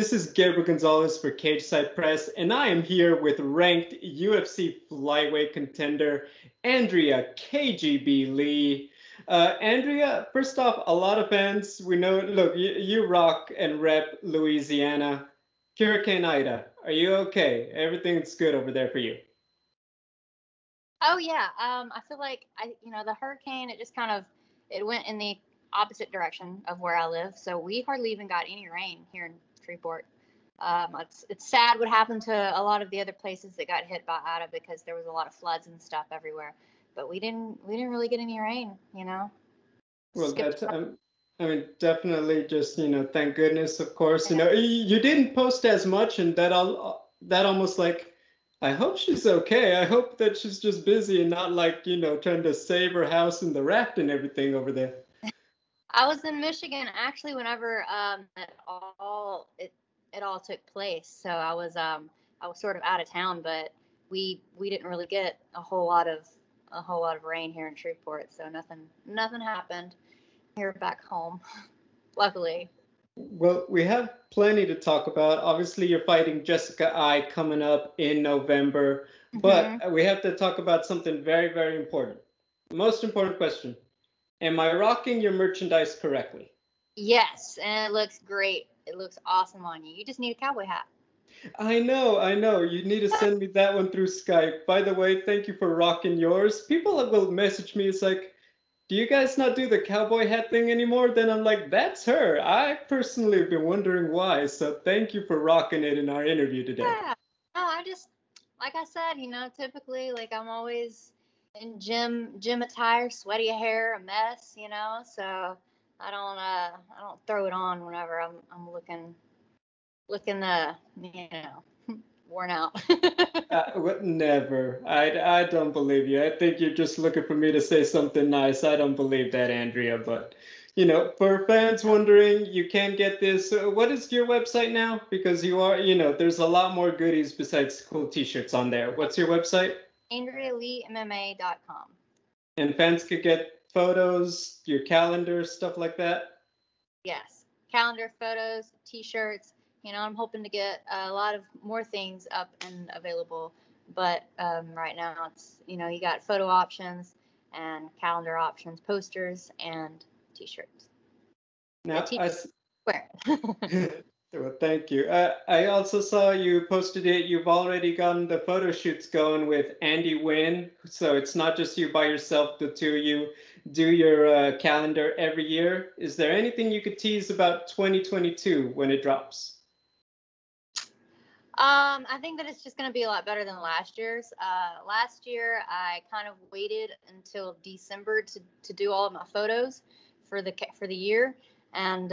This is Gabriel Gonzalez for Cageside Press, and I am here with ranked UFC flyweight contender Andrea KGB Lee. Andrea, first off, a lot of fans, we know, look, you rock and rep Louisiana. Hurricane Ida, are you okay? Everything's good over there for you? Oh yeah. I feel like the hurricane, it just kind of, it went in the opposite direction of where I live. So we hardly even got any rain here in Shreveport. It's sad what happened to a lot of the other places that got hit by Ida because there was a lot of floods and stuff everywhere. But we didn't really get any rain, Well, Skipped. I mean, definitely just, thank goodness, of course. Yeah. You didn't post as much, and that almost like, I hope she's okay. I hope that she's just busy and not like, trying to save her house and the raft and everything over there. I was in Michigan actually whenever it all took place. So I was sort of out of town, but we didn't really get a whole lot of rain here in Shreveport. So nothing happened here back home, luckily. Well, we have plenty to talk about. Obviously, you're fighting Jessica I coming up in November, but hmm we have to talk about something very, very important. Most important question. Am I rocking your merchandise correctly? Yes, and it looks great. It looks awesome on you. You just need a cowboy hat. I know, I know. You need to send me that one through Skype. By the way, thank you for rocking yours. People will message me. It's like, do you guys not do the cowboy hat thing anymore? Then I'm like, that's her. I personally have been wondering why. So thank you for rocking it in our interview today. Yeah. No, I just, like I said, typically like I'm always in gym attire, sweaty hair, a mess, so I don't throw it on whenever I'm looking worn out. Never. I don't believe you. I think you're just looking for me to say something nice. I don't believe that, Andrea. But, for fans wondering, you can get this. What is your website now? Because there's a lot more goodies besides cool t-shirts on there. What's your website? AndreaLeeMMA.com. And fans could get photos, your calendar, stuff like that. Yes, calendar, photos, t-shirts. I'm hoping to get a lot of more things up and available. But right now, you got photo options and calendar options, posters, and t-shirts. The Now, t-shirts wear. well, thank you. I also saw you posted it. You've already gotten the photo shoots going with Andy Nguyen. So it's not just you by yourself, the two of you do your calendar every year. Is there anything you could tease about 2022 when it drops? I think that it's just going to be a lot better than last year's. Last year, I kind of waited until December to do all of my photos for the year, and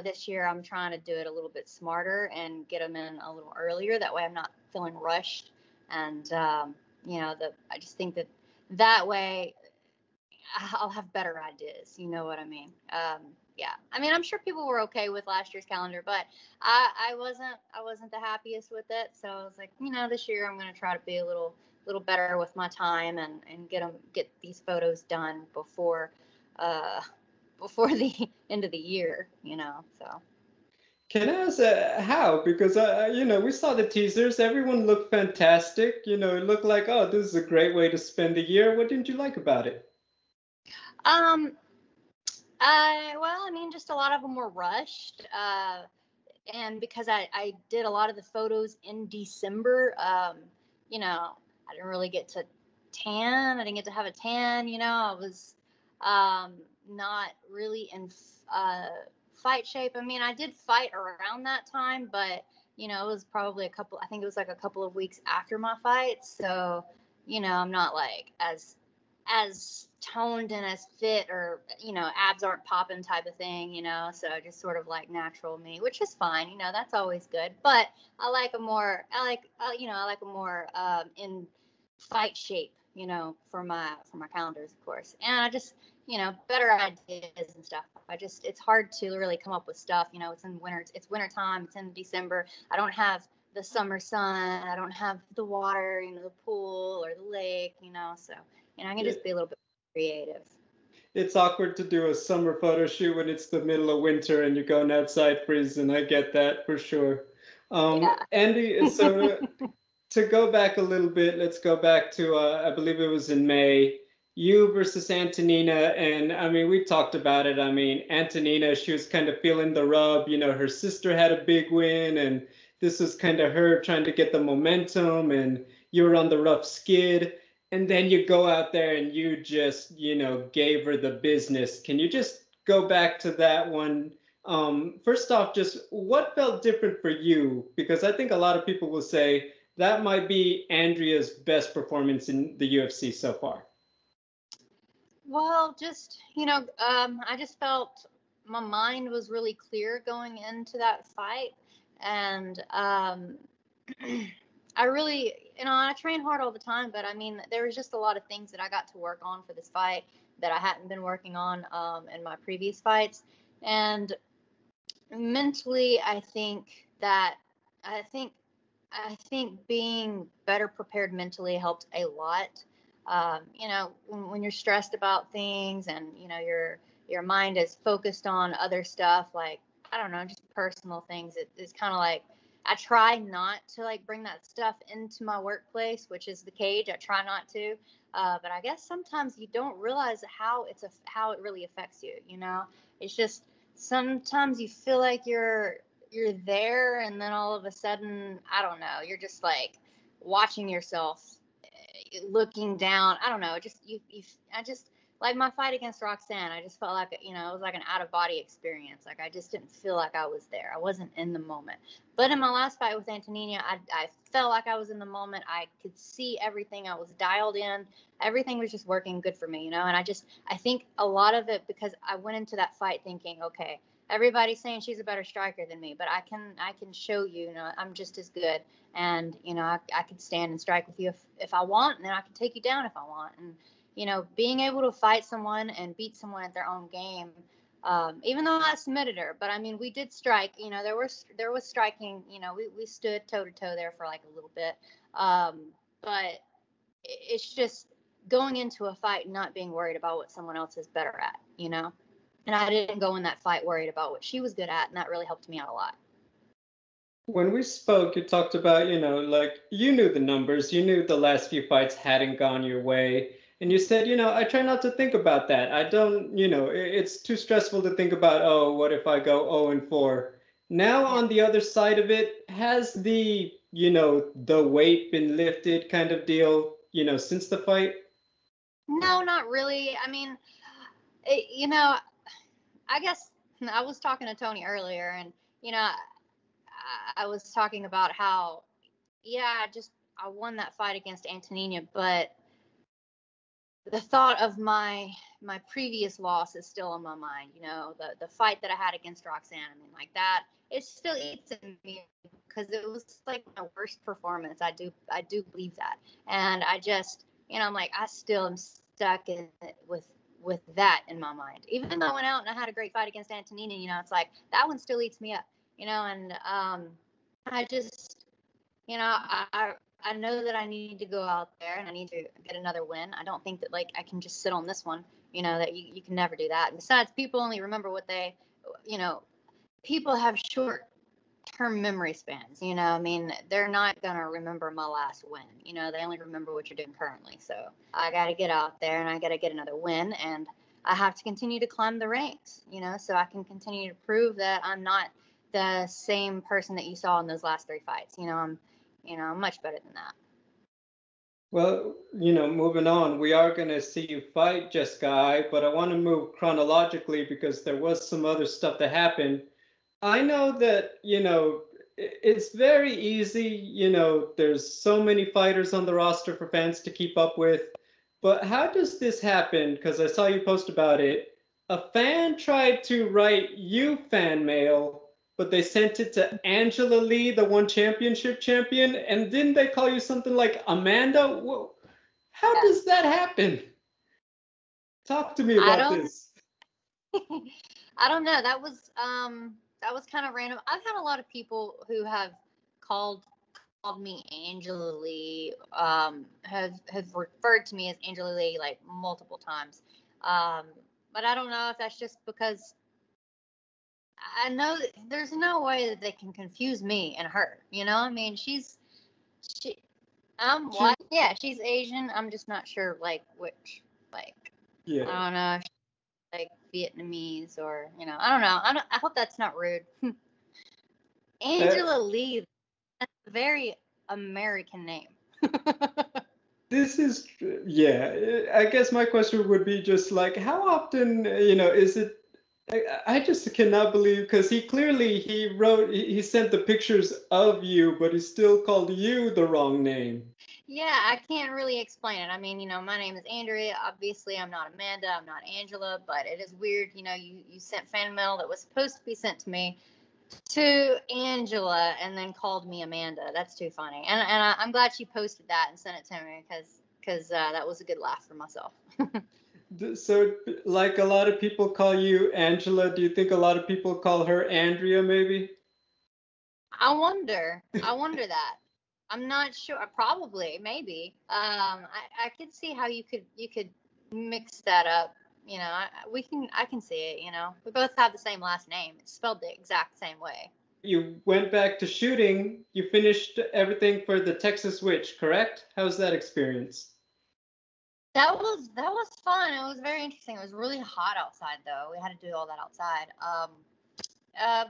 this year I'm trying to do it a little bit smarter and get them in a little earlier. That way, I'm not feeling rushed, and I just think that way I'll have better ideas. You know what I mean? Yeah. I mean, I'm sure people were okay with last year's calendar, but I wasn't the happiest with it. So I was like, this year I'm going to try to be a little better with my time and get these photos done before the end of the year. So. Can I ask how? Because we saw the teasers. Everyone looked fantastic. It looked like, oh, this is a great way to spend the year. What didn't you like about it? Um. Well, I mean, just a lot of them were rushed. And because I did a lot of the photos in December, I didn't really get to tan. I didn't get to have a tan. I was not really in fight shape. I mean, I did fight around that time, but it was probably I think it was like a couple of weeks after my fight. So, I'm not like as toned and as fit or abs aren't popping type of thing, so just sort of like natural me, which is fine, that's always good, but I like a more in fight shape, for my calendars, of course, and I just better ideas and stuff. It's hard to really come up with stuff, it's winter time, it's in December, I don't have the summer sun, I don't have the water, the pool or the lake, so I can just be a little bit creative. it's awkward to do a summer photo shoot when it's the middle of winter and you're going outside freezing. I get that for sure. Yeah. Andy, so to go back a little bit, let's go back to I believe it was in May, you versus Antonina, and I mean we talked about it. I mean Antonina, she was kind of feeling the rub. You know, her sister had a big win, and this was kind of her trying to get the momentum, and you were on the rough skid, and then you go out there and you just gave her the business. Can you just go back to that one? First off, just what felt different for you? Because I think a lot of people will say that might be Andrea's best performance in the UFC so far. Well, just, I just felt my mind was really clear going into that fight. And I really, I train hard all the time, but I mean, there was just a lot of things that I got to work on for this fight that I hadn't been working on in my previous fights. And mentally, I think I think being better prepared mentally helped a lot. When you're stressed about things and your mind is focused on other stuff, like I don't know, just personal things. It's kind of like I try not to like bring that stuff into my workplace, which is the cage. I try not to, but I guess sometimes you don't realize how it really affects you. It's just sometimes you feel like you're there, and then all of a sudden, I don't know, you're just like watching yourself, looking down. I don't know, just I just like my fight against Roxanne. I just felt like, it was like an out of body experience. Like I just didn't feel like I was there. I wasn't in the moment. But in my last fight with Antonina, I felt like I was in the moment. I could see everything. I was dialed in. Everything was just working good for me. And I think a lot of it because I went into that fight thinking, okay, everybody's saying she's a better striker than me, but I can show you, I'm just as good. And, I could stand and strike with you if I want, and then I can take you down if I want. And, being able to fight someone and beat someone at their own game, even though I submitted her, but I mean, we did strike, there was striking, we stood toe to toe there for like a little bit. But it's just going into a fight, not being worried about what someone else is better at, and I didn't go in that fight worried about what she was good at, and that really helped me out a lot. When we spoke, you talked about, like you knew the numbers, you knew the last few fights hadn't gone your way. And you said, I try not to think about that. I don't, it's too stressful to think about, oh, what if I go 0 and 4? Now Yeah. on the other side of it, has the weight been lifted kind of deal, since the fight? No, not really. I mean, I guess I was talking to Tony earlier, and I was talking about how, yeah, I won that fight against Antonina, but the thought of my previous loss is still in my mind. The fight that I had against Roxanne. I mean, like that, it still eats at me because it was like my worst performance. I do believe that, and I just, I'm like, I still am stuck in it with that in my mind. Even though I went out and I had a great fight against Antonina, it's like that one still eats me up. And I just, I know that I need to go out there and I need to get another win. I don't think that like I can just sit on this one, that you can never do that. And besides, people only remember what you know, people have short term memory spans, I mean, they're not going to remember my last win. They only remember what you're doing currently. So I got to get out there and I got to get another win, and I have to continue to climb the ranks, so I can continue to prove that I'm not the same person that you saw in those last 3 fights. I'm much better than that. Well, moving on, we are going to see you fight Jessica, but I want to move chronologically because there was some other stuff that happened. I know that, it's very easy, there's so many fighters on the roster for fans to keep up with. But how does this happen? Because I saw you post about it. A fan tried to write you fan mail, but they sent it to Angela Lee, the one championship champion. And didn't they call you something like Amanda? Whoa. How Yeah. does that happen? Talk to me I about don't this. I don't know. That was kind of random. I've had a lot of people who have called me Angela Lee, have referred to me as Angela Lee like multiple times. Um, but I don't know if that's just because I know that there's no way that they can confuse me and her. You know, I mean, she, I'm She, white. Yeah, she's Asian. I'm just not sure like which. Like, yeah. I don't know, if she's, like Vietnamese or I don't know. I hope that's not rude. That Angela Lee. That's a very American name. this is yeah. I guess my question would be just like, how often, is it? I just cannot believe because he sent the pictures of you, but he still called you the wrong name. Yeah, I can't really explain it. I mean, my name is Andrea. Obviously, I'm not Amanda. I'm not Angela, but it is weird. You sent fan mail that was supposed to be sent to me to Angela and then called me Amanda. That's too funny. And I'm glad she posted that and sent it to me because that was a good laugh for myself. So, like a lot of people call you Angela, do you think a lot of people call her Andrea, maybe? I wonder that. I'm not sure. Probably, maybe. I could see how you could mix that up. I can see it. We both have the same last name. It's spelled the exact same way. You went back to shooting. You finished everything for the Texas Witch, correct? How's that experience? That was fun. It was very interesting. It was really hot outside though. We had to do all that outside.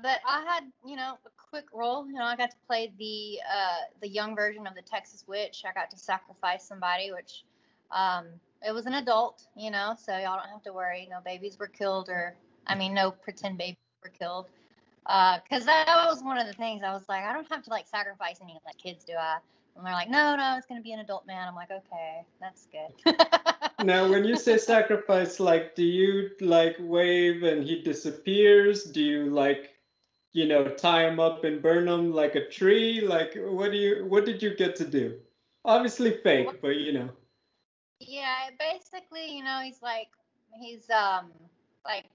But I had, a quick role. I got to play the young version of the Texas Witch. I got to sacrifice somebody, which um, it was an adult, so y'all don't have to worry. No babies were killed, or I mean, no pretend babies were killed. Because that was one of the things I was like, I don't have to like sacrifice any like kids, do I? And they're like, no, no, it's gonna be an adult man. I'm like, okay, that's good. Now, when you say sacrifice, like, do you like wave and he disappears? Do you like, tie him up and burn him like a tree? Like, what did you get to do? Obviously fake, but Yeah, basically, he's like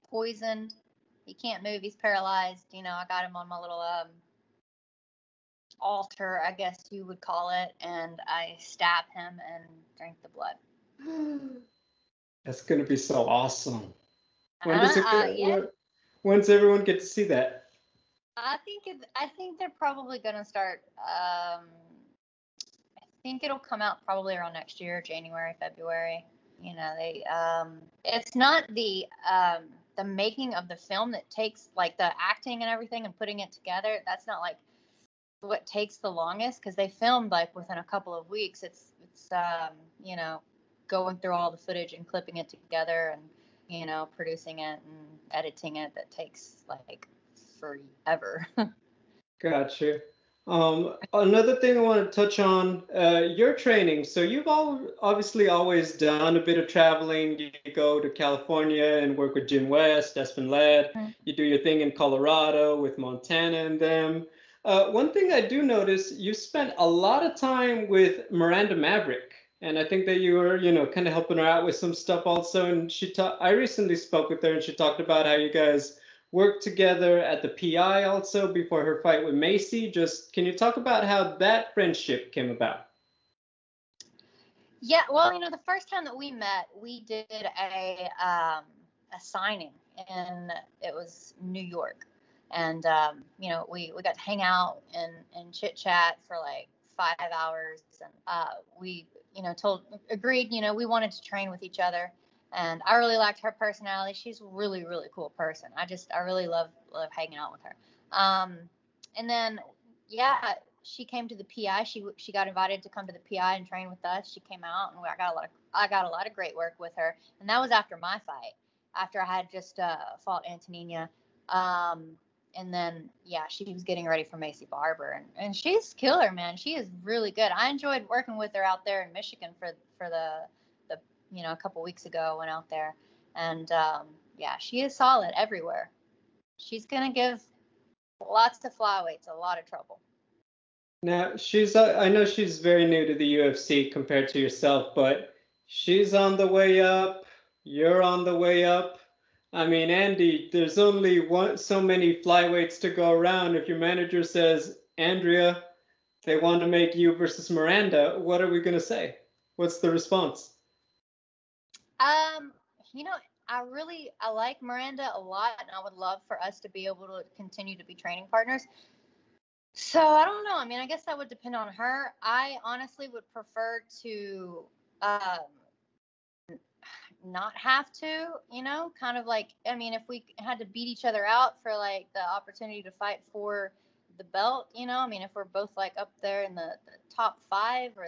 poisoned. He can't move. He's paralyzed. I got him on my little altar, I guess you would call it, and I stab him and drink the blood. That's gonna be so awesome. When does it Yeah, when's everyone get to see that? I think they're probably gonna start. I think it'll come out probably around next year, January, February. It's not the making of the film that takes like the acting and everything and putting it together. That's not like what takes the longest because they filmed like within a couple of weeks. It's you know going through all the footage and clipping it together and producing it and editing it that takes like forever. Gotcha. Another thing I want to touch on, your training. So you've obviously always done a bit of traveling. You go to California and work with Jim West, Espen Ladd. You do your thing in Colorado with Montana and them. One thing I do notice, you spent a lot of time with Miranda Maverick. And I think that you were, kind of helping her out with some stuff also. And I recently spoke with her and she talked about how you guys worked together at the PI also before her fight with Macy. Just can you talk about how that friendship came about? Yeah, well, the first time that we met, we did a signing in it was New York, and we got to hang out and chit chat for like 5 hours, and we agreed we wanted to train with each other, and I really liked her personality. She's a really really cool person. I really love hanging out with her. And then yeah, she came to the PI. She got invited to come to the PI and train with us. She came out, and I got a lot of great work with her. And that was after my fight, after I had just fought Antonina. And then yeah, she was getting ready for Macy Barber, and she's killer, man. She is really good. I enjoyed working with her out there in Michigan for the a couple weeks ago. I went out there, and yeah, she is solid everywhere. She's gonna give lots of flyweights a lot of trouble. Now, I know she's very new to the UFC compared to yourself, but she's on the way up. You're on the way up. I mean, Andy, there's only so many flyweights to go around. If your manager says, Andrea, they want to make you versus Miranda, what are we going to say? What's the response? Um, you know, I like Miranda a lot, and I would love for us to be able to continue to be training partners. So I don't know. I mean, I guess that would depend on her. I honestly would prefer to not have to, kind of like, I mean, if we had to beat each other out for like the opportunity to fight for the belt, I mean, if we're both like up there in the top 5 or,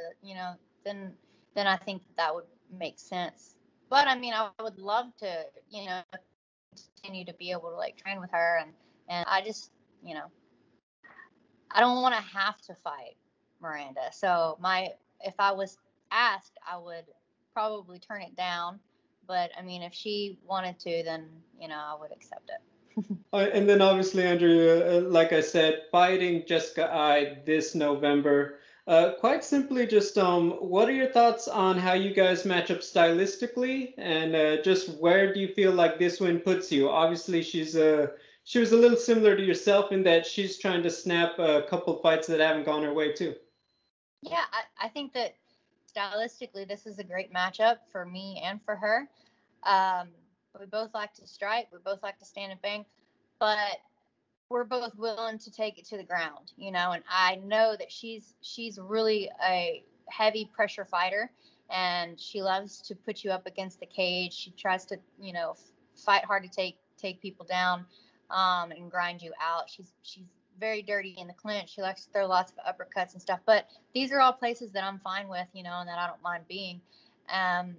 then I think that would make sense. But I mean, I would love to, continue to be able to like train with her. And I just, I don't want to have to fight Miranda. So if I was asked, I would probably turn it down. But I mean, if she wanted to, then I would accept it. And then obviously, Andrea, like I said, fighting Jessica Eye this November. Quite simply, just what are your thoughts on how you guys match up stylistically, and just where do you feel like this win puts you? Obviously, she was a little similar to yourself in that she's trying to snap a couple fights that haven't gone her way too. Yeah, I think that stylistically, this is a great matchup for me and for her. We both like to strike. We both like to stand and bang, but we're both willing to take it to the ground, and I know that she's really a heavy pressure fighter, and she loves to put you up against the cage. She tries to, fight hard to take people down, and grind you out. She's very dirty in the clinch. She likes to throw lots of uppercuts and stuff, but these are all places that I'm fine with, and that I don't mind being. And,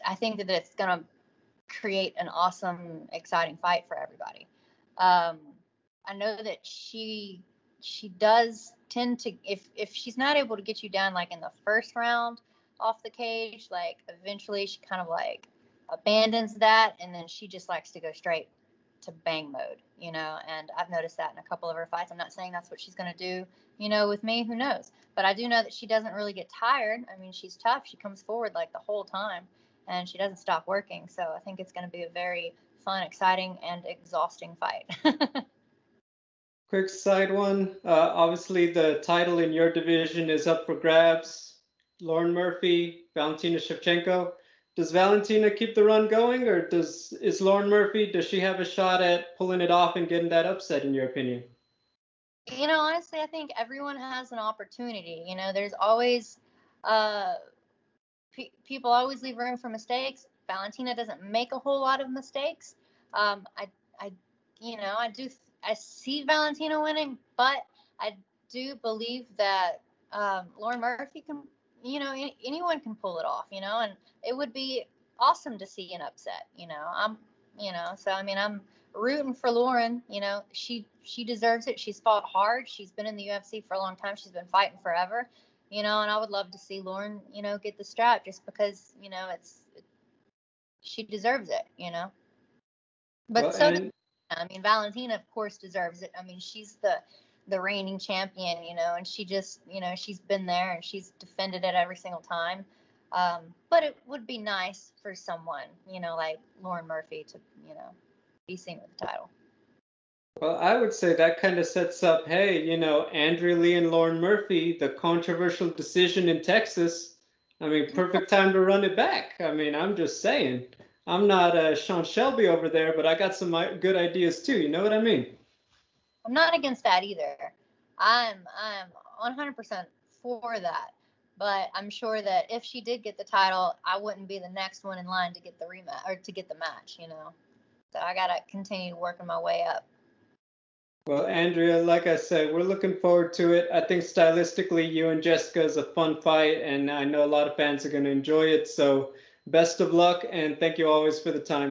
I think that it's going to create an awesome, exciting fight for everybody. I know that she does tend to, if she's not able to get you down like in the first round off the cage, like eventually she kind of like abandons that, and then she just likes to go straight to bang mode, and I've noticed that in a couple of her fights. I'm not saying that's what she's going to do, with me, who knows, but I do know that she doesn't really get tired. I mean, she's tough. She comes forward like the whole time, and she doesn't stop working. So I think it's going to be a very fun, exciting, and exhausting fight. Quick side one. Obviously, the title in your division is up for grabs. Lauren Murphy, Valentina Shevchenko. Does Valentina keep the run going, or does she have a shot at pulling it off and getting that upset, in your opinion? Honestly, I think everyone has an opportunity. There's always people always leave room for mistakes. Valentina doesn't make a whole lot of mistakes. I see Valentina winning, but I do believe that Lauren Murphy can, anyone can pull it off, and it would be awesome to see an upset, so I mean, I'm rooting for Lauren. She deserves it. She's fought hard. She's been in the UFC for a long time. She's been fighting forever, and I would love to see Lauren, get the strap, just because, she deserves it, But well, I mean, Valentina, of course, deserves it. I mean, she's the reigning champion, and she just, she's been there and she's defended it every single time. But it would be nice for someone, like Lauren Murphy to, be seen with the title. Well, I would say that kind of sets up, hey, Andrea Lee and Lauren Murphy, the controversial decision in Texas. I mean, perfect time to run it back. I mean, I'm just saying. I'm not Sean Shelby over there, but I got some good ideas too. You know what I mean? I'm not against that either. I'm 100% for that. But I'm sure that if she did get the title, I wouldn't be the next one in line to get the rematch or to get the match, So I gotta continue working my way up. Well, Andrea, like I said, we're looking forward to it. I think stylistically, you and Jessica is a fun fight, and I know a lot of fans are going to enjoy it. So best of luck, and thank you always for the time.